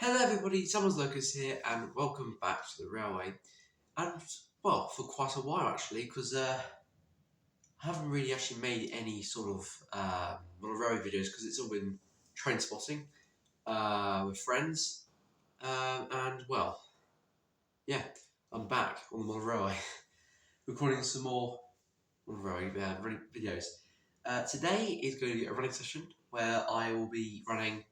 Hello everybody, someone's Locos here and welcome back to the railway. And well, for quite a while actually, because I haven't really actually made any sort of railway videos because it's all been train spotting with friends. And well, yeah, I'm back on the model railway recording some more railway running videos. Today is going to be a running session where I will be running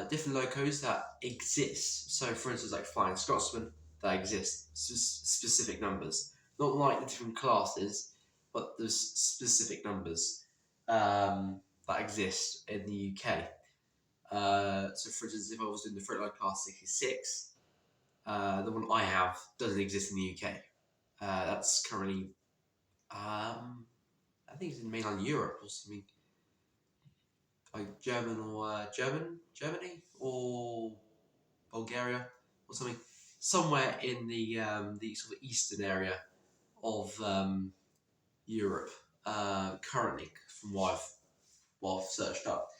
different locos that exist. So, for instance, like Flying Scotsman, that exist specific numbers, not like the different classes, but there's specific numbers that exist in the UK. So, for instance, if I was doing the Freight Line Class 66, the one I have doesn't exist in the UK. That's currently, I think it's in mainland Europe or something. Like Germany or Bulgaria or something, somewhere in the sort of eastern area of Europe currently, from what I've searched up.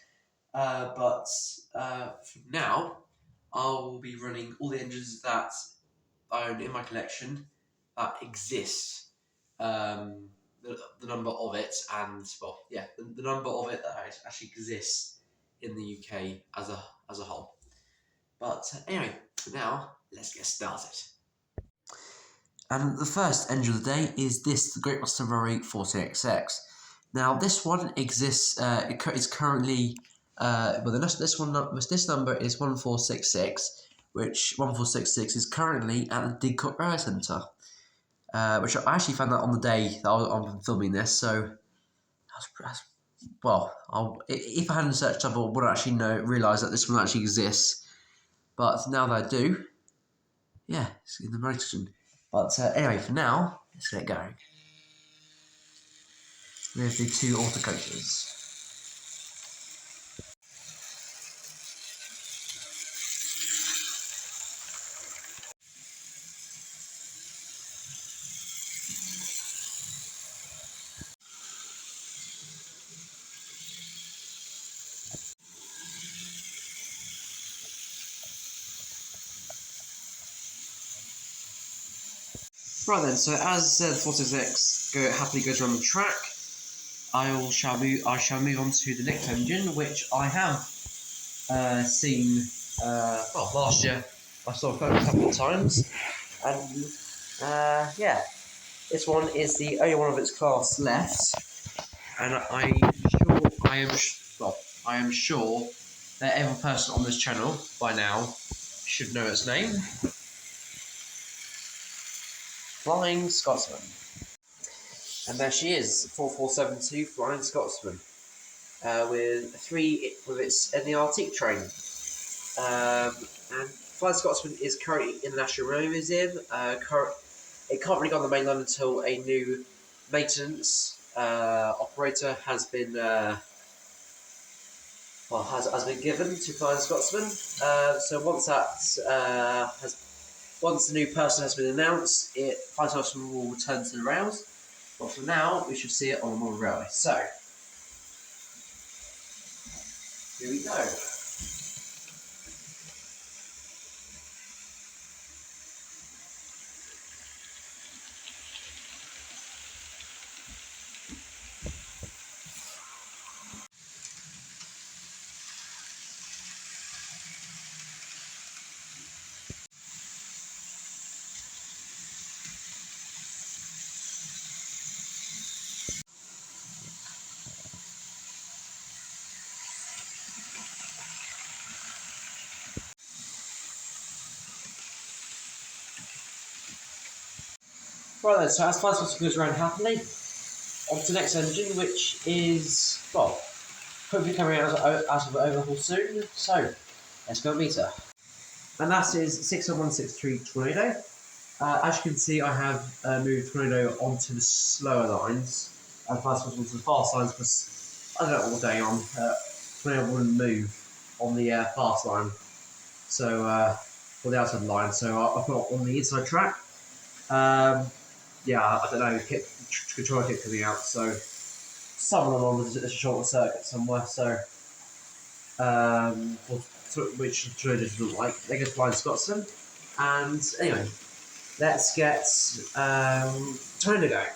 But for now, I will be running all the engines that I own in my collection that exist. The number of it, and well, yeah, the number of it that actually exists in the UK as a whole. But anyway, for now, let's get started. And the first engine of the day is this, the Great Western Railway 40XX. Now this one exists. It's currently this number is 1466, which 1466 is currently at the Didcot Railway Centre. Which I actually found out on the day that I'm filming this, so if I hadn't searched up, I wouldn't actually realise that this one actually exists. But now that I do, yeah, it's in the motion. But anyway, for now, let's get going. We have the two auto coaches. Right then, so as the 46X happily goes around the track, I shall move on to the next engine, which I have seen last year. I saw it a couple of times, and yeah, this one is the only one of its class left, and I am sure that every person on this channel by now should know its name. Flying Scotsman. And there she is, 4472 Flying Scotsman, with its in the Arctic train. And Flying Scotsman is currently in the National Railway Museum. It can't really go on the mainland until a new maintenance operator has been has been given to Flying Scotsman. So once the new person has been announced, Flying Scotsman will return to the rails. But for now, we should see it on the model railway. So here we go. Right then, so as Flying Scotsman goes around happily, on to the next engine, which is, well, hopefully coming out of overhaul soon. So, let's go meet her. And that is 60163 Tornado. As you can see, I have moved Tornado onto the slower lines, and Flying Scotsman onto the fast lines, because I don't know what was going on. Tornado wouldn't move on the fast line, so, or the outside line, so I put it on the inside track. Yeah, I don't know, controller kept coming out, so someone along was a short circuit somewhere, so which Trudeau doesn't like. They go to Blind Scotsman. And anyway, let's get Tono going.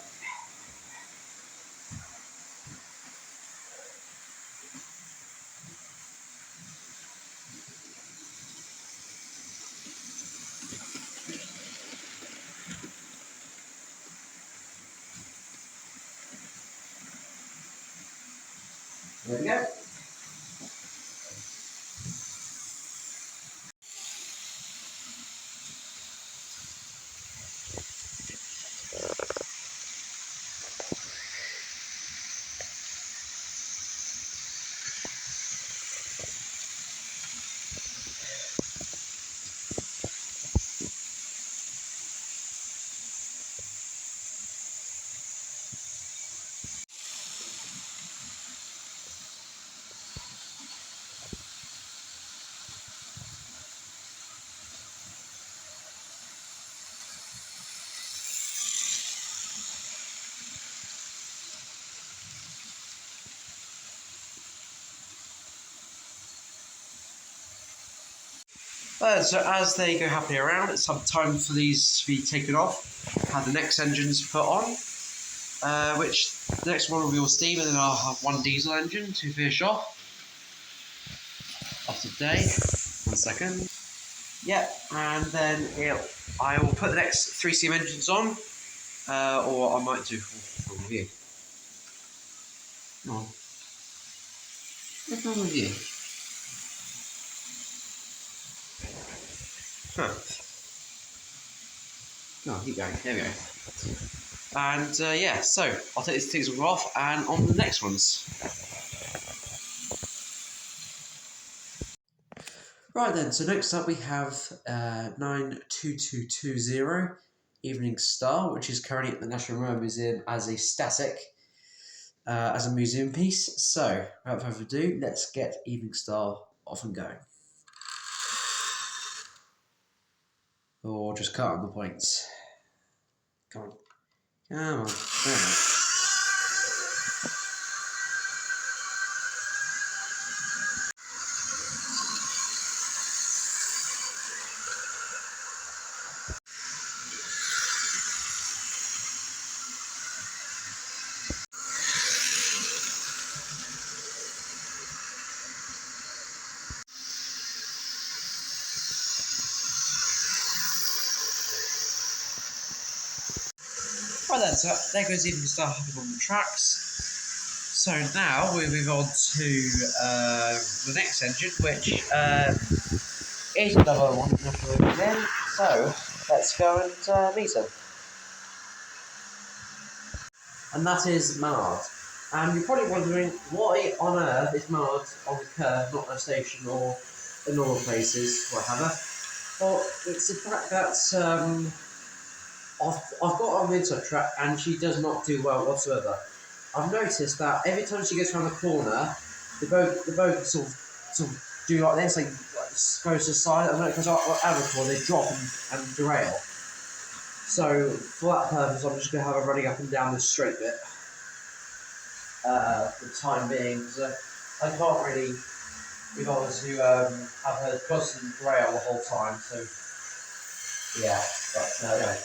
There we go. So as they go happily around, it's time for these to be taken off. Have the next engines put on, which the next one will be all steam, and then I'll have one diesel engine to finish off today. 1 second. Yep, and then I will put the next 3 steam engines on, or I might do full review. Come on. What's wrong with you? Huh. Oh, keep going. There we go. And yeah, so I'll take these things off and on the next ones. Right then, so next up we have 92220 Evening Star, which is currently at the National Railway Museum as a static, as a museum piece. So, without further ado, let's get Evening Star off and going. Or just cut on the points. Come on. Come on. Come on. Right then, so there goes Evening Star hopping on the tracks. So now we move on to the next engine, which is another one again. So let's go and meet him. And that is Mallard. And you're probably wondering why on earth is Mallard on the curve, not a station or in normal places, whatever. Well, it's the fact that I've got her on the inside track and she does not do well whatsoever. I've noticed that every time she gets around the corner, the boat sort of do like this, like goes to the side, and when it goes out of the corner, they drop and derail. So for that purpose, I'm just going to have her running up and down this straight bit for the time being. So I can't really be bothered to have her constant derail the whole time. So yeah, but anyway.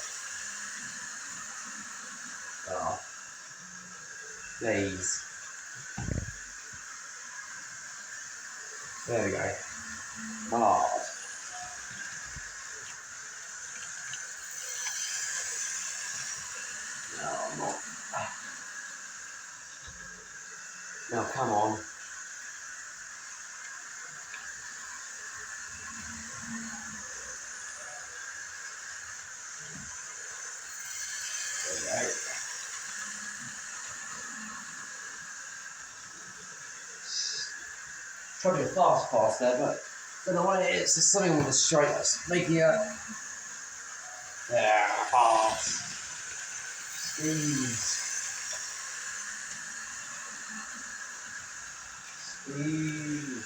Oh. Please. There we go. Hard. No, I'm not. Now, come on. There we go. Tried to do a fast pass there, but I don't know what it is. There's something with the straight that's making it. Yeah, pass. Squeeze. Squeeze.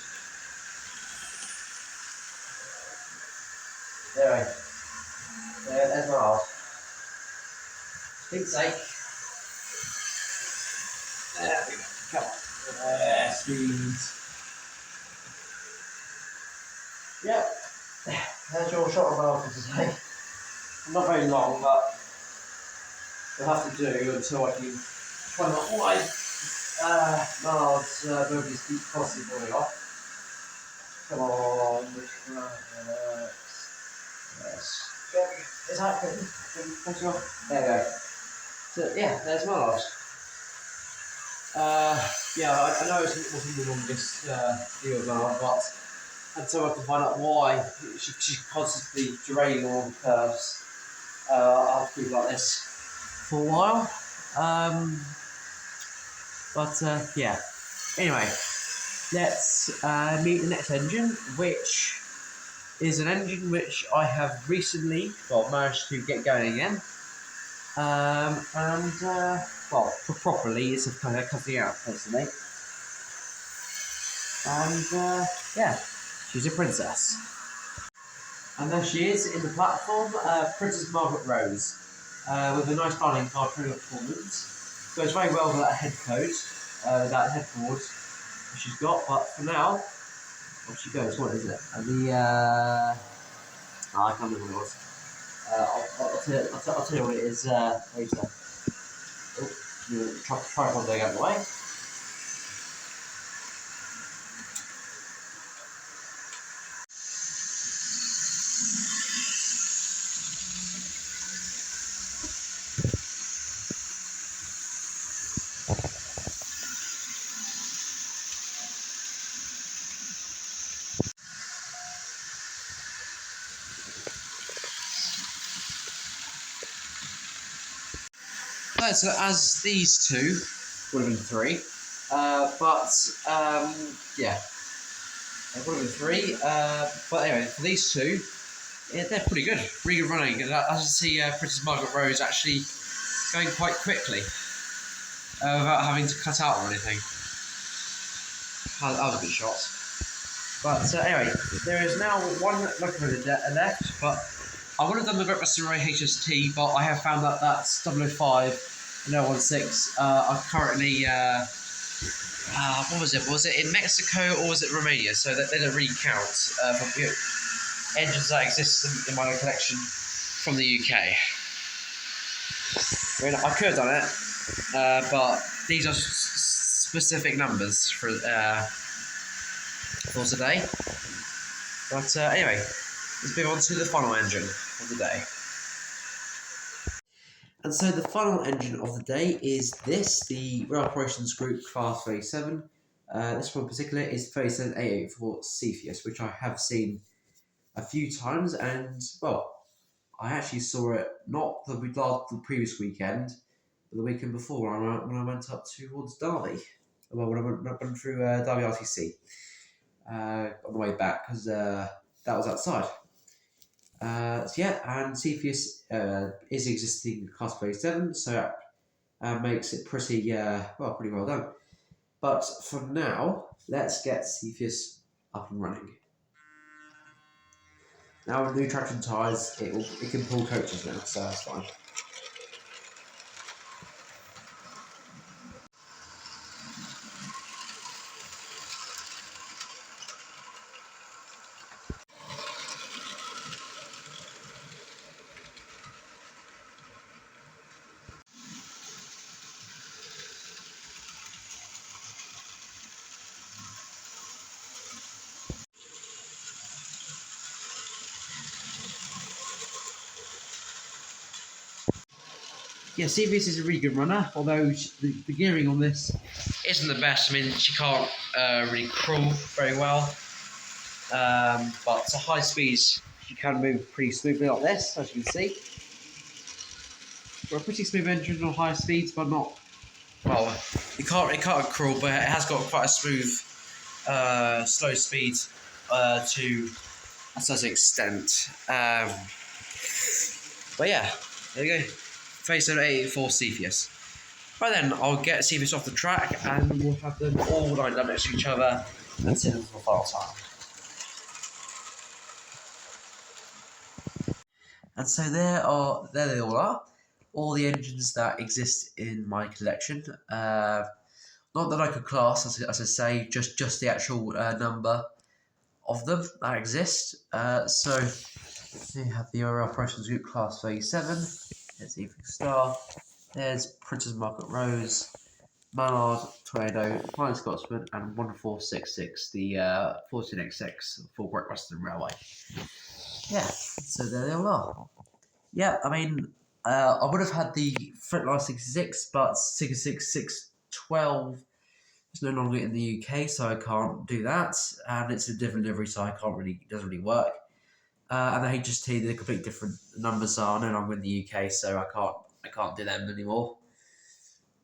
There we go. There's my arse. Big sake. There we go. Come on. Squeeze. Yeah, there's your shot of oil for today. Not very long, but we'll have to do until I can find out why Mards nobody's keep possibly off. Come on, which yes. Is that good? There we go. So yeah, there's Mars. Yeah, I know it wasn't the longest deal of Mars, but until I can find out why she's constantly derailing all the curves, I'll have to keep like this for a while. Yeah. Anyway, let's meet the next engine, which is an engine which I have recently, managed to get going again. Properly, it's a kind of cutting out personally. And yeah, she's a princess. And there she is in the platform, Princess Margaret Rose, with a nice dining card performance. Goes very well with that head code, that headboard she's got, but for now, off she goes. What is it? I can't remember what it was. I'll tell you what it is later. Oh, tripod going out of the way. Right, so as these two would have been three, yeah, it would have been three. But anyway, for these two, yeah, they're pretty good, really good running. And as you see, Princess Margaret Rose actually going quite quickly without having to cut out or anything. That was a good shot. But anyway, there is now one locomotive left, but I would have done the Great Western Railway HST, but I have found that that's 005 and 016 are currently, what was it? Was it in Mexico or was it Romania? So that they don't really count for engines that exist in my collection from the UK. I mean, I could have done it, but these are specific numbers for today. But anyway, let's move on to the final engine of the day. And so the final engine of the day is the Rail Operations Group Class 37. This one in particular is 37884 Cepheus, which I have seen a few times, and well, I actually saw it not the previous weekend, but the weekend before when I went up towards Derby. Well, when I went through Derby RTC on the way back, because that was outside. And Cepheus is existing Class 37, so that makes it pretty well done. But for now, let's get Cepheus up and running. Now with new traction tyres, it can pull coaches now, so that's fine. Yeah, Cepheus is a really good runner, although the gearing on this isn't the best. I mean, she can't really crawl very well, but to high speeds, she can move pretty smoothly like this, as you can see. Got a pretty smooth engine on high speeds, but not, well, it can't crawl, but it has got quite a smooth, slow speed to a certain extent. But yeah, there you go. Face 884 Cepheus. Right then, I'll get Cepheus off the track and we'll have them all lined up next to each other and sit them for the final time. And so there they all are. All the engines that exist in my collection. Not that I could class, as I say, just the actual number of them that exist. So you have the Oriel Operations Group Class 37. There's Evening Star. There's Prince's Market Rose, Mallard, Tornado, Flying Scotsman, and 1466, the 14XX for Great Western Railway. Yeah, so there they all are. Yeah, I mean, I would have had the Frontline 66, but 66612 is no longer in the UK, so I can't do that, and it's a different delivery, so it doesn't really work. And the HST, the complete different numbers are no longer in the UK, so I can't do them anymore.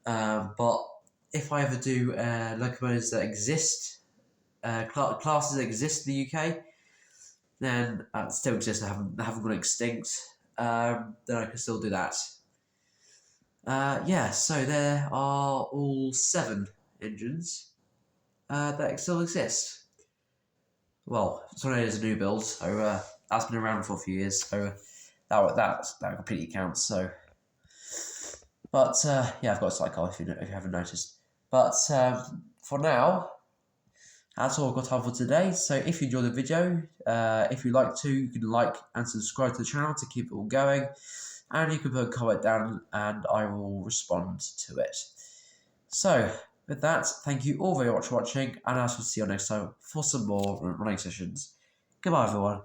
But if I ever do locomotives that exist, classes that exist in the UK, then still exist, haven't gone extinct, then I can still do that. Yeah, so there are all 7 engines that still exist. Well, Tornado is a new build, so that's been around for a few years, so that completely counts. So, but yeah, I've got a sidecar if you haven't noticed. But for now, that's all I've got time for today. So if you enjoyed the video, if you'd like to, you can like and subscribe to the channel to keep it all going. And you can put a comment down and I will respond to it. So, with that, thank you all very much for watching, and I shall see you next time for some more running sessions. Goodbye, everyone.